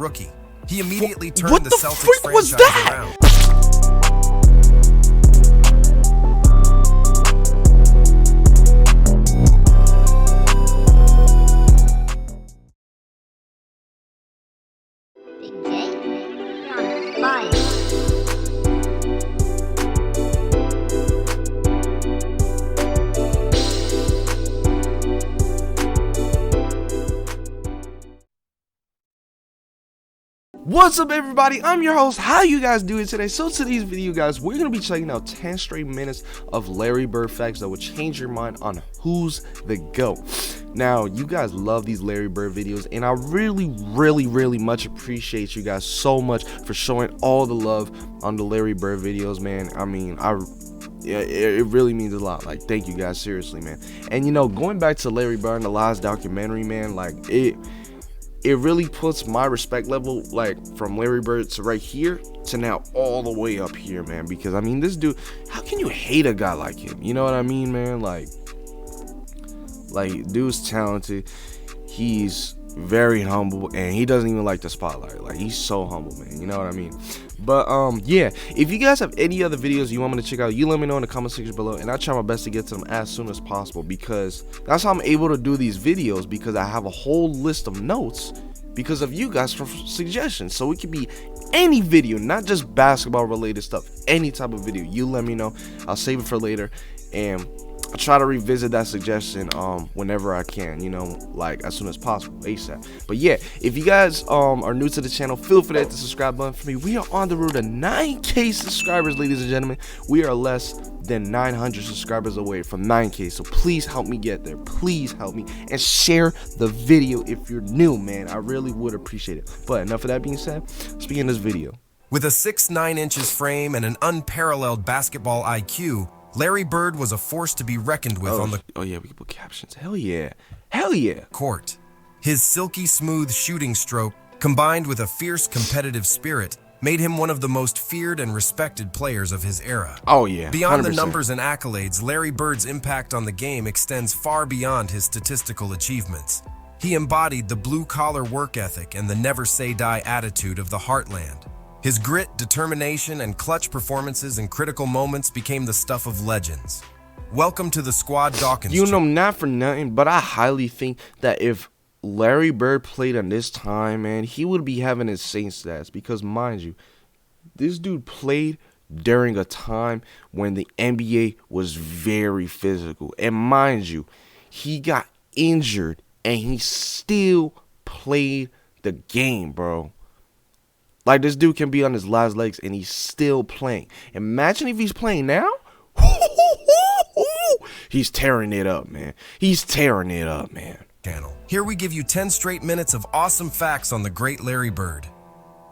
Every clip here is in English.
rookie. He immediately turned What the the Celtics freak was franchise that? around. Big J, you're on fire. What's up, everybody? I'm your host. How you guys doing today? So today's video, guys, we're gonna be checking out 10 straight minutes of Larry Bird facts that will change your mind on who's the GOAT. Now, you guys love these Larry Bird videos, and I really much appreciate you guys so much for showing all the love on the Larry Bird videos, man. I mean, it really means a lot. Like, thank you guys, seriously, man. And you know, going back to Larry Bird and the last documentary, man, like it really puts my respect level, like, from Larry Bird to right here to now all the way up here, man. Because I mean, this dude, how can you hate a guy like him? You know what I mean, man? Like dude's talented, he's very humble, and he doesn't even like the spotlight. Like, he's so humble, man. You know what I mean? But yeah, if you guys have any other videos you want me to check out, you let me know in the comment section below, and I'll try my best to get to them as soon as possible, because that's how I'm able to do these videos, because I have a whole list of notes because of you guys for suggestions. So it could be any video, not just basketball related stuff, any type of video. You let me know, I'll save it for later, and I try to revisit that suggestion whenever I can, you know, like as soon as possible, ASAP. But yeah, if you guys are new to the channel, feel free to hit the subscribe button for me. We are on the road to 9K subscribers, ladies and gentlemen. We are less than 900 subscribers away from 9K, so please help me get there. Please help me, and share the video if you're new, man. I really would appreciate it. But enough of that being said, let's begin this video. With a 6'9" inches frame and an unparalleled basketball IQ, Larry Bird was a force to be reckoned with on the yeah, we can put captions. Hell yeah court. His silky smooth shooting stroke, combined with a fierce competitive spirit, made him one of the most feared and respected players of his era. Oh yeah, 100%. Beyond the numbers and accolades, Larry Bird's impact on the game extends far beyond his statistical achievements. He embodied the blue-collar work ethic and the never-say-die attitude of the heartland. His grit, determination, and clutch performances in critical moments became the stuff of legends. Welcome to the squad, Dawkins. You know, not for nothing, but I highly think that if Larry Bird played on this time, man, he would be having insane stats. Because, mind you, this dude played during a time when the NBA was very physical. And mind you, he got injured and he still played the game, bro. Like, this dude can be on his last legs and he's still playing. Imagine if he's playing now. He's tearing it up, man. He's tearing it up, man. Channel. Here we give you 10 straight minutes of awesome facts on the great Larry Bird.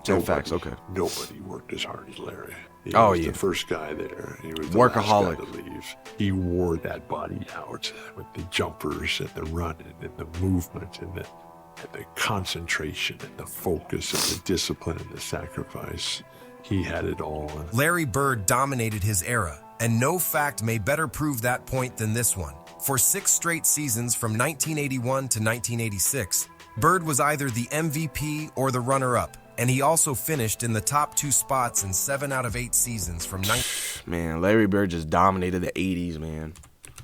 10 facts, okay. Nobody worked as hard as Larry. He was the first guy there. He was the workaholic. last guy to leave. He wore that body out with the jumpers and the running and the movement and the concentration and the focus and the discipline and the sacrifice. He had it all. Larry Bird dominated his era, and no fact may better prove that point than this one. For 6 straight seasons from 1981 to 1986, Bird was either the MVP or the runner-up, and he also finished in the top 2 spots in 7 out of 8 seasons from Man, Larry Bird just dominated the 80s, man.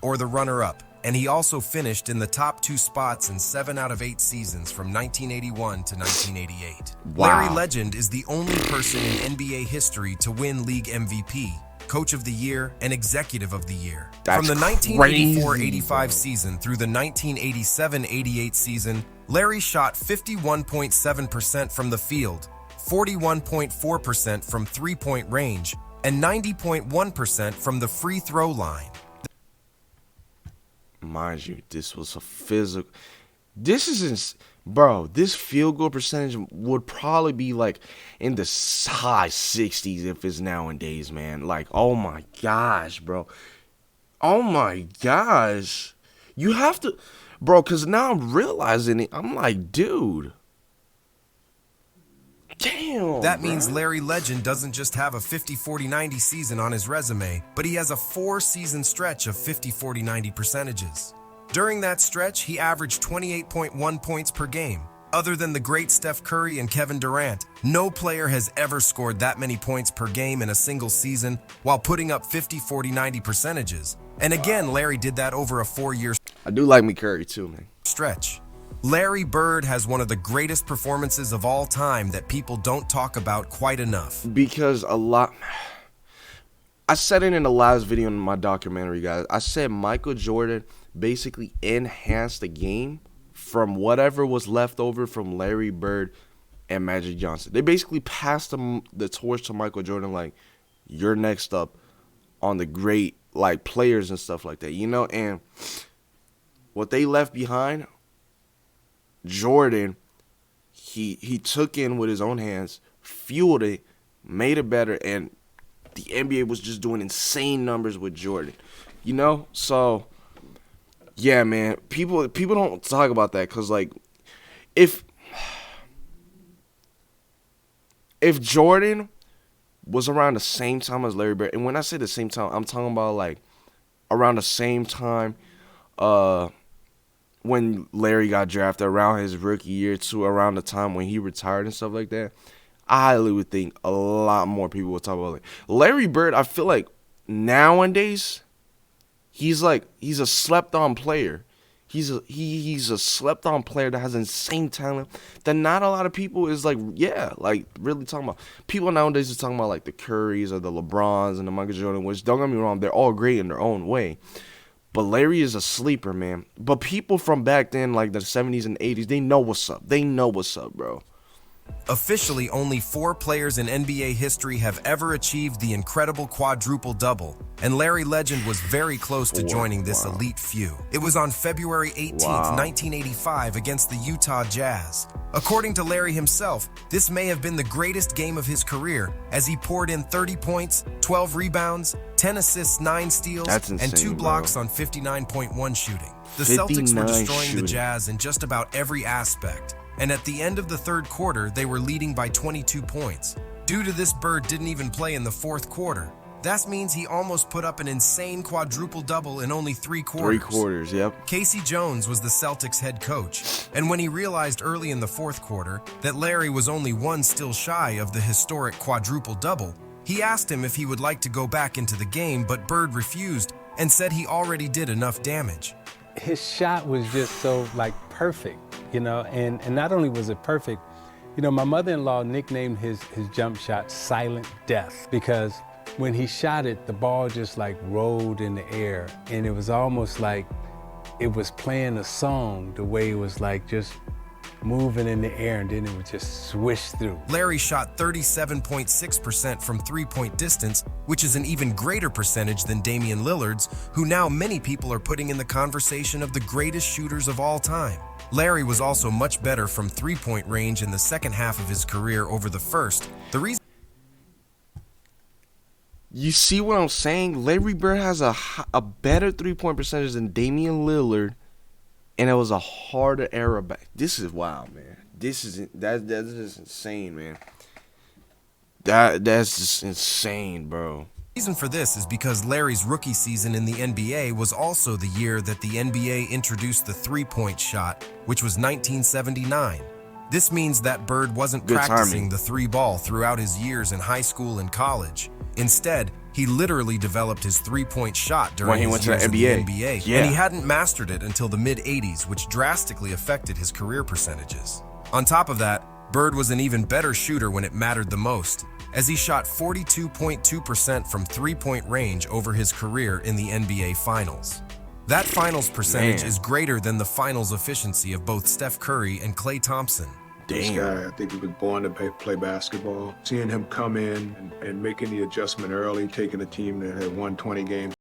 Or the runner-up, and he also finished in the top 2 spots in 7 out of 8 seasons from 1981 to 1988. Wow. Larry Legend is the only person in NBA history to win League MVP, Coach of the Year, and Executive of the Year. That's From the crazy, 1984-85 season through the 1987-88 season, Larry shot 51.7% from the field, 41.4% from three-point range, and 90.1% from the free throw line. Mind you, this was a physical. This isn't, bro. This field goal percentage would probably be like in the high 60s if it's nowadays, man. Like, oh my gosh, bro. Oh my gosh. You have to, bro, because now I'm realizing it. I'm like, dude. Damn. That means Larry Legend doesn't just have a 50-40-90 season on his resume, but he has a 4-season stretch of 50-40-90 percentages. During that stretch, he averaged 28.1 points per game, Other than the great Steph Curry and Kevin Durant, no player has ever scored that many points per game in a single season while putting up 50, 40, 90 percentages. And again, Larry did that over a 4-year I do like me Curry too, man. stretch. Larry Bird has one of the greatest performances of all time that people don't talk about quite enough. Because I said it in the last video in my documentary, guys. I said Michael Jordan basically enhanced the game from whatever was left over from Larry Bird and Magic Johnson. They basically passed the torch to Michael Jordan, like, you're next up on the great, like, players and stuff like that, you know? And what they left behind, Jordan, he took in with his own hands, fueled it, made it better, and the NBA was just doing insane numbers with Jordan, you know? So, yeah, man, people don't talk about that because, like, if Jordan was around the same time as Larry Bird, and when I say the same time, I'm talking about, like, around the same time when Larry got drafted, around his rookie year to around the time when he retired and stuff like that, I highly would think a lot more people would talk about it. Larry Bird, I feel like nowadays, he's a slept-on player. He's a slept-on player that has insane talent that not a lot of people is like really talking about. People nowadays are talking about like the Currys or the LeBrons and the Michael Jordan, which don't get me wrong, they're all great in their own way. But Larry is a sleeper, man. But people from back then, like the 70s and 80s, they know what's up. They know what's up, bro. Officially, only 4 players in NBA history have ever achieved the incredible quadruple-double, and Larry Legend was very close to joining this elite few. It was on February 18th, 1985 against the Utah Jazz. According to Larry himself, this may have been the greatest game of his career as he poured in 30 points, 12 rebounds, 10 assists, 9 steals, and 2 blocks on 59.1 shooting. The Celtics were destroying the Jazz in just about every aspect. And at the end of the third quarter, they were leading by 22 points. Due to this, Bird didn't even play in the fourth quarter. That means he almost put up an insane quadruple-double in only 3 quarters. 3 quarters, yep. Casey Jones was the Celtics head coach, and when he realized early in the fourth quarter that Larry was only 1 steal shy of the historic quadruple-double, he asked him if he would like to go back into the game, but Bird refused and said he already did enough damage. His shot was just so, like, perfect. You know, and not only was it perfect, you know, my mother-in-law nicknamed his jump shot Silent Death because when he shot it, the ball just like rolled in the air and it was almost like it was playing a song, the way it was like just moving in the air and then it would just swish through. Larry shot 37.6% from three-point distance, which is an even greater percentage than Damian Lillard's, who now many people are putting in the conversation of the greatest shooters of all time. Larry was also much better from three-point range in the second half of his career over the first. The reason You see what I'm saying? Larry Bird has a better three-point percentage than Damian Lillard, and it was a harder era back. This is wild, man. That's just insane, man. That's just insane, bro. The reason for this is because Larry's rookie season in the NBA was also the year that the NBA introduced the three-point shot, which was 1979. This means that Bird wasn't practicing the three ball throughout his years in high school and college. Instead, he literally developed his three-point shot during his years in the NBA, and he hadn't mastered it until the mid-'80s, which drastically affected his career percentages. On top of that, Bird was an even better shooter when it mattered the most, as he shot 42.2% from three-point range over his career in the NBA Finals. That finals percentage is greater than the finals efficiency of both Steph Curry and Klay Thompson. This guy, I think he was born to play basketball. Seeing him come in and making the adjustment early, taking a team that had won 20 games.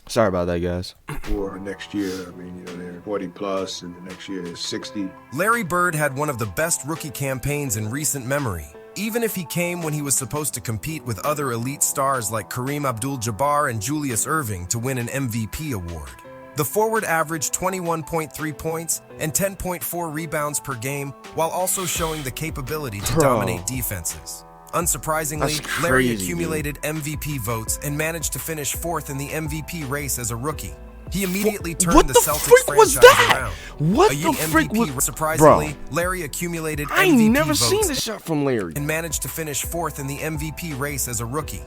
Sorry about that, guys. For next year, I mean, you know, they're 40 plus, and the next year is 60. Larry Bird had one of the best rookie campaigns in recent memory, even if he came when he was supposed to compete with other elite stars like Kareem Abdul-Jabbar and Julius Erving to win an MVP award. The forward averaged 21.3 points and 10.4 rebounds per game, while also showing the capability to dominate defenses. Unsurprisingly, Larry accumulated MVP votes and managed to finish 4th in the MVP race as a rookie. He immediately turned What the the Celtics freak was franchise that? around. What A the young freak MVP, was- surprisingly, Bro. Larry accumulated I MVP ain't never votes seen a shot from Larry. and managed to finish 4th in the MVP race as a rookie.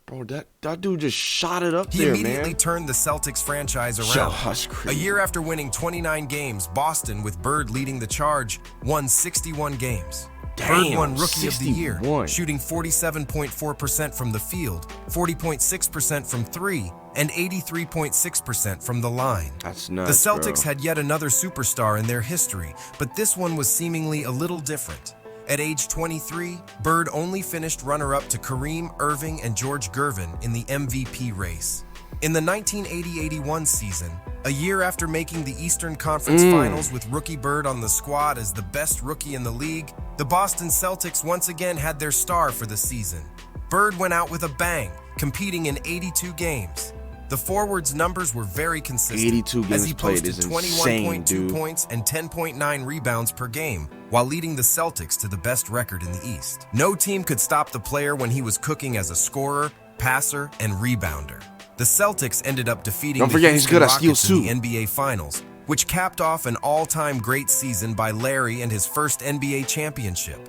Bro, that dude just shot it up He there, immediately man. turned the Celtics franchise Yo, around. that's A crazy. year after winning 29 games, Boston, with Bird leading the charge, won 61 games. Bird Damn, won Rookie of the Year, 61. shooting 47.4% from the field, 40.6% from three, and 83.6% from the line. That's The nuts, Celtics bro. had yet another superstar in their history, but this one was seemingly a little different. At age 23, Bird only finished runner-up to Kareem, Irving, and George Gervin in the MVP race. In the 1980-81 season, a year after making the Eastern Conference Finals with rookie Bird on the squad as the best rookie in the league, the Boston Celtics once again had their star for the season. Bird went out with a bang, competing in 82 games. The forward's numbers were very consistent, 82 as games he played posted is insane, 21.2 dude. points and 10.9 rebounds per game, while leading the Celtics to the best record in the East. No team could stop the player when he was cooking as a scorer, passer, and rebounder. The Celtics ended up defeating Don't the forget, he's Houston good at Rockets steals, in too. the NBA Finals, which capped off an all-time great season by Larry and his first NBA championship.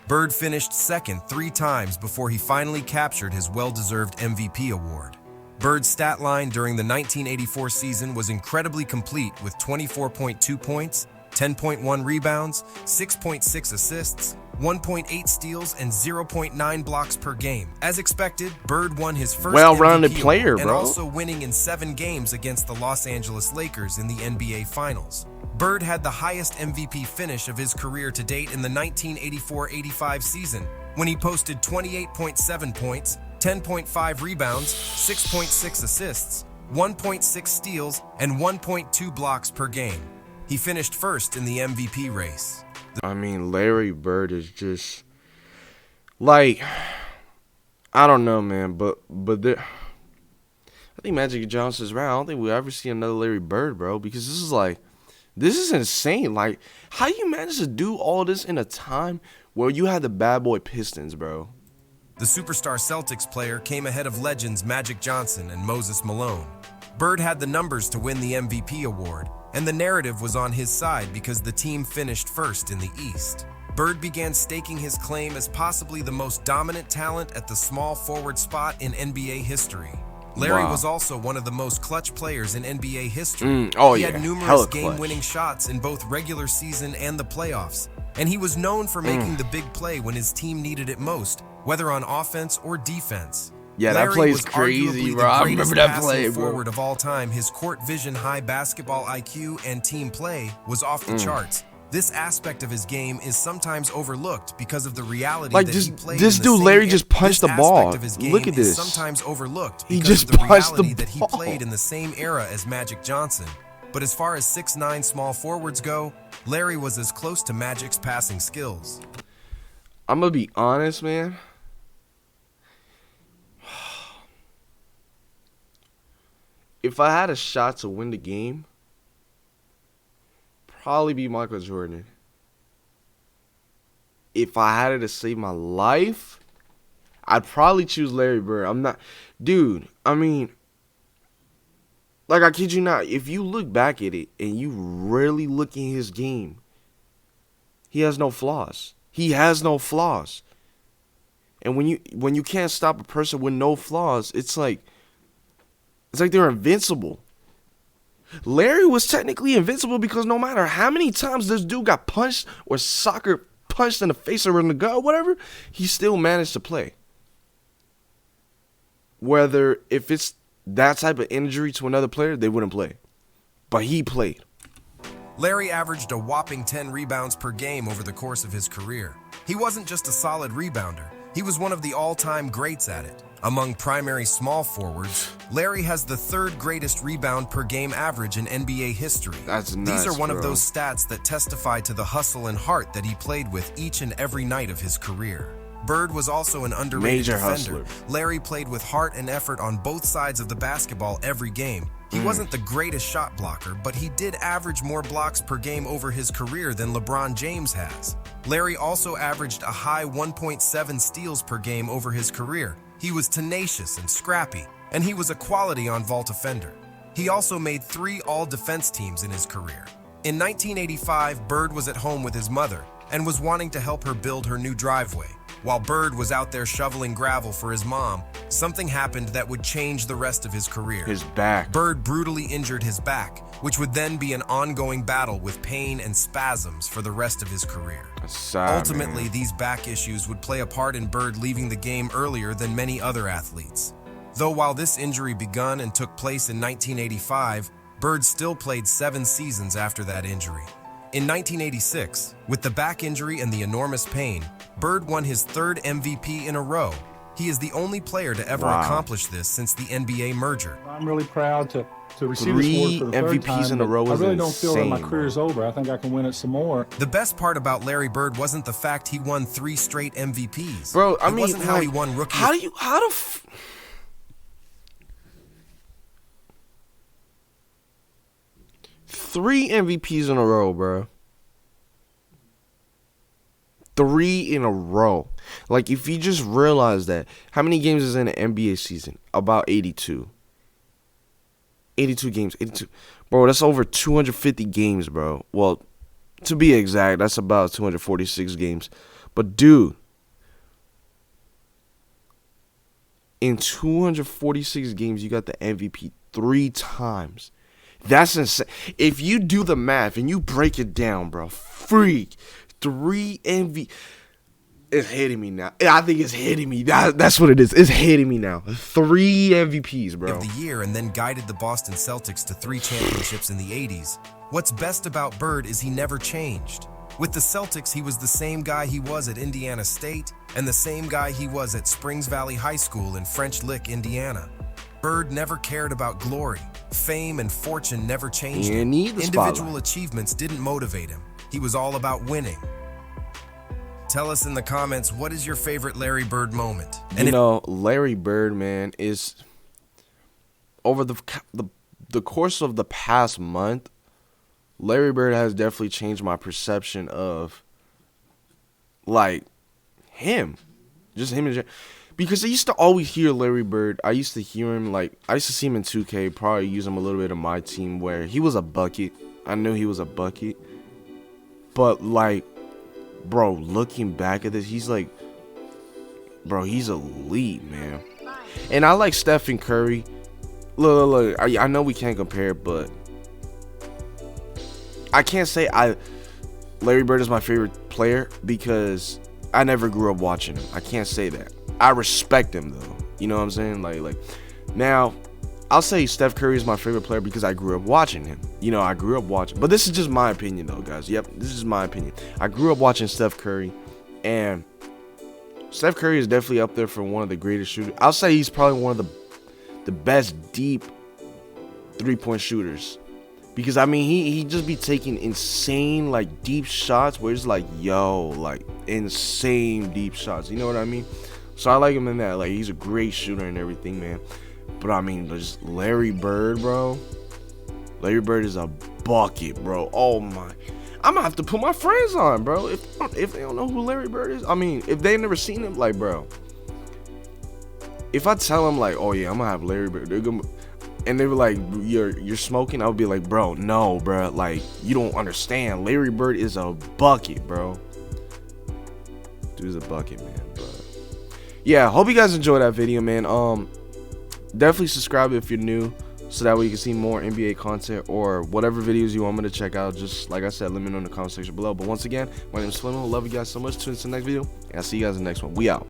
Bird finished second 3 times before he finally captured his well-deserved MVP award. Bird's stat line during the 1984 season was incredibly complete with 24.2 points, 10.1 rebounds, 6.6 assists, 1.8 steals, and 0.9 blocks per game. As expected, Bird won his first Well-rounded MVP player, award, and bro. also winning in 7 games against the Los Angeles Lakers in the NBA Finals. Bird had the highest MVP finish of his career to date in the 1984-85 season, when he posted 28.7 points, 10.5 rebounds, 6.6 assists, 1.6 steals, and 1.2 blocks per game. He finished first in the MVP race. I mean, Larry Bird is just like, I don't know, man, but there, I think Magic Johnson's right. I don't think we'll ever see another Larry Bird, bro, because this is insane. Like, how you manage to do all this in a time where you had the bad boy Pistons, bro? The superstar Celtics player came ahead of legends Magic Johnson and Moses Malone. Bird had the numbers to win the MVP award, and the narrative was on his side because the team finished first in the East. Bird began staking his claim as possibly the most dominant talent at the small forward spot in NBA history. Larry Wow. was also one of the most clutch players in NBA history. Oh, he yeah. had numerous Hella clutch. game-winning shots in both regular season and the playoffs, and he was known for making the big play when his team needed it most, whether on offense or defense. Yeah, that Larry play's was crazy, arguably bro. the I greatest remember that passing play, bro. forward of all time. His court vision, high basketball IQ, and team play was off the charts. This aspect of his game is sometimes overlooked because of the reality Like, that just- he played this in the dude, same Larry era. just punched This the ball. aspect of his game Look at is this. sometimes overlooked He because just of the punched the reality that he ball. played in the same era as Magic Johnson. But as far as 6'9" small forwards go, Larry was as close to Magic's passing skills. I'm gonna be honest, man. If I had a shot to win the game, probably be Michael Jordan. If I had it to save my life, I'd probably choose Larry Bird. I'm not, dude. I mean, like, I kid you not. If you look back at it and you really look at his game, he has no flaws. He has no flaws. And when you can't stop a person with no flaws, it's like they're invincible. Larry was technically invincible because no matter how many times this dude got punched or soccer punched in the face or in the gut or whatever, he still managed to play. Whether if it's that type of injury to another player, they wouldn't play. But he played. Larry averaged a whopping 10 rebounds per game over the course of his career. He wasn't just a solid rebounder, he was one of the all-time greats at it. Among primary small forwards, Larry has the 3rd greatest rebound per game average in NBA history. That's nuts, These are one of bro. those stats that testify to the hustle and heart that he played with each and every night of his career. Bird was also an underrated Major defender. hustler. Larry played with heart and effort on both sides of the basketball every game. He wasn't the greatest shot blocker, but he did average more blocks per game over his career than LeBron James has. Larry also averaged a high 1.7 steals per game over his career. He was tenacious and scrappy, and he was a quality on-vault offender. He also made 3 all-defense teams in his career. In 1985, Bird was at home with his mother and was wanting to help her build her new driveway. While Bird was out there shoveling gravel for his mom, something happened that would change the rest of his career. His back. Bird brutally injured his back, which would then be an ongoing battle with pain and spasms for the rest of his career. That's sad, Ultimately, man. these back issues would play a part in Bird leaving the game earlier than many other athletes. Though while this injury begun and took place in 1985, Bird still played 7 seasons after that injury. In 1986, with the back injury and the enormous pain, Bird won his 3rd MVP in a row. He is the only player to ever accomplish this since the NBA merger. I'm really proud to receive 3 this award for the 3rd MVPs time, in a row but I is really don't feel that my insane, career is bro. over. I think I can win it some more. The best part about Larry Bird wasn't the fact he won 3 straight MVPs. Bro, I It mean, wasn't how like, he won rookie. How the f- 3 MVPs in a row, bro. 3 in a row. Like, if you just realize that, how many games is in an NBA season? About 82. 82 games. 82. Bro, that's over 250 games, bro. Well, to be exact, that's about 246 games. But, dude, in 246 games, you got the MVP 3 times. That's insane. If you do the math and you break it down, bro, freak. 3 MVP. It's hitting me now. I think it's hitting me. That's what it is. It's hitting me now. 3 MVPs, bro. Of the year and then guided the Boston Celtics to 3 championships in the 80s. What's best about Bird is he never changed. With the Celtics, he was the same guy he was at Indiana State and the same guy he was at Springs Valley High School in French Lick, Indiana. Bird never cared about glory. Fame and fortune never changed him. Individual achievements didn't motivate him. He was all about winning. Tell us in the comments, what is your favorite Larry Bird moment? And you know, Larry Bird, man, is over the course of the past month, Larry Bird has definitely changed my perception of, like, him. Just him in general. Because I used to always hear Larry Bird. I used to hear him, like, I used to see him in 2K, probably use him a little bit in my team, where he was a bucket. I knew he was a bucket. But, like, bro, looking back at this, he's like, bro, he's elite, man. And I like Stephen Curry. Look, I know we can't compare, but I can't say Larry Bird is my favorite player because I never grew up watching him. I can't say that. I respect him, though. You know what I'm saying? Like now, I'll say Steph Curry is my favorite player because I grew up watching him. You know, I grew up watching. But this is just my opinion, though, guys. Yep, this is my opinion. I grew up watching Steph Curry, and Steph Curry is definitely up there for one of the greatest shooters. I'll say he's probably one of the best deep three-point shooters. Because, I mean, he just be taking insane, like, deep shots where it's like, yo, like, insane deep shots. You know what I mean? So I like him in that. Like, he's a great shooter and everything, man. But, I mean, just Larry Bird, bro. Larry Bird is a bucket, bro. Oh, my. I'm going to have to put my friends on, bro. If they don't know who Larry Bird is. I mean, if they've never seen him, like, bro. If I tell them, like, oh, yeah, I'm going to have Larry Bird. They're going to... And they were like, you're smoking? I would be like, bro, no, bro. Like, you don't understand. Larry Bird is a bucket, bro. Dude's a bucket, man. But yeah, hope you guys enjoyed that video, man. Definitely subscribe if you're new, so that way you can see more NBA content or whatever videos you want me to check out. Just like I said, let me know in the comment section below. But once again, my name is Flemo. Love you guys so much. Tune in to the next video, and I'll see you guys in the next one. We out.